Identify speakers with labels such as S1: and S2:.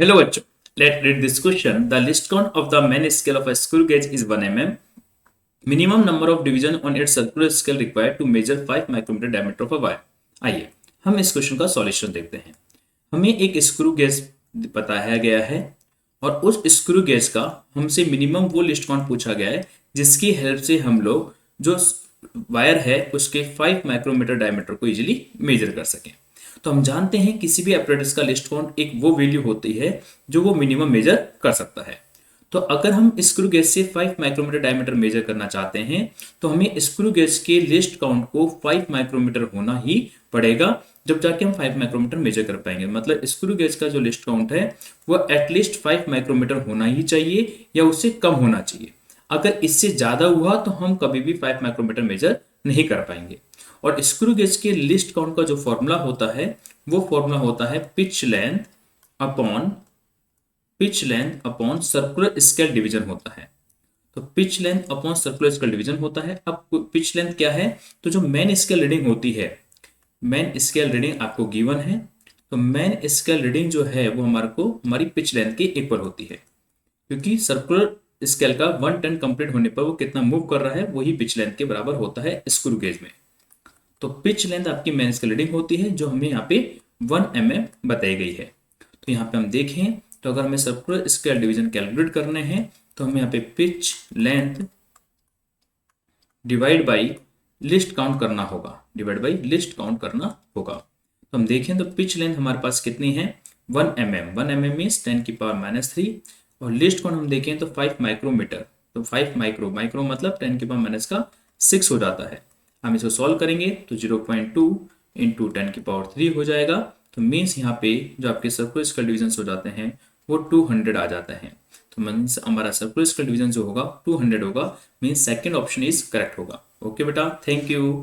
S1: Hello बच्चों, let's read this question. The least count of the main scale of a screw gauge is 1 mm. Minimum number of division on its circular scale required to measure 5 micrometer diameter of a wire. आइए हम इस question का solution देखते हैं। हमें एक screw gauge बताया गया है और उस स्क्रू गेज का हमसे मिनिमम वो लिस्ट काउंट पूछा गया है जिसकी हेल्प से हम लोग जो वायर है उसके 5 माइक्रोमीटर डायमीटर को इजीली मेजर कर सकें। तो हम जानते हैं किसी भी apparatus का लिस्ट काउंट एक वो वैल्यू होती है जो वो मिनिमम मेजर कर सकता है। तो अगर हम स्क्रू गेज से 5 माइक्रोमीटर डायमीटर मेजर करना चाहते हैं तो हमें स्क्रू गेज के लिस्ट काउंट को 5 माइक्रोमीटर होना ही पड़ेगा, जब जाके हम 5 माइक्रोमीटर मेजर कर पाएंगे। मतलब स्क्रू गेज का जो लिस्ट काउंट है वो एटलीस्ट 5 माइक्रोमीटर होना ही चाहिए या उससे कम होना चाहिए। अगर इससे ज्यादा हुआ तो हम कभी भी 5 माइक्रोमीटर मेजर नहीं कर पाएंगे। और स्क्रू गेज के लिस्ट काउंट का जो फॉर्मूला होता है वो फॉर्मूला होता है pitch length upon circular scale division होता है। तो pitch length upon circular scale division होता है। अब पिच लेंथ क्या है, तो जो मेन स्केल रीडिंग होती है, मेन स्केल रीडिंग आपको गिवन है, तो मेन स्केल रीडिंग जो है वो हमारी पिच लेंथ के इक्वल होती है, क्योंकि सर्कुलर स्केल का 1 टर्न कंप्लीट होने पर वो कितना मूव कर रहा है वही पिच लेंथ के बराबर होता है स्क्रू गेज में। तो पिच लेंथ आपकी मेन स्केल रीडिंग होती है जो हमें यहाँ पे 1 mm बताई गई है। तो यहाँ पे हम देखें तो अगर हमें सर्कुलर स्केल डिवीजन कैलकुलेट करने हैं तो हमें यहाँ पे pitch length divide by list count करना होगा, तो हम देखें तो पिच लेंथ हमारे पास कितनी है 1 mm। 1 mm मीन्स 10 की पावर -3 और लिस्ट काउंट हम देखें तो 5 माइक्रोमीटर। तो 5 माइक्रो मतलब 10 की पावर -6 हो जाता है। हम इसको सॉल्व करेंगे तो 0.2 इंटू 10 की पावर 3 हो जाएगा। तो मीन्स यहाँ पे जो आपके सर्कुलर स्केल डिवीजन हो जाते हैं वो 200 आ जाता है। तो मीन्स हमारा सर्कुलर स्केल डिवीजन जो होगा 200 होगा। Means second option is correct होगा। ओके बेटा, थैंक यू।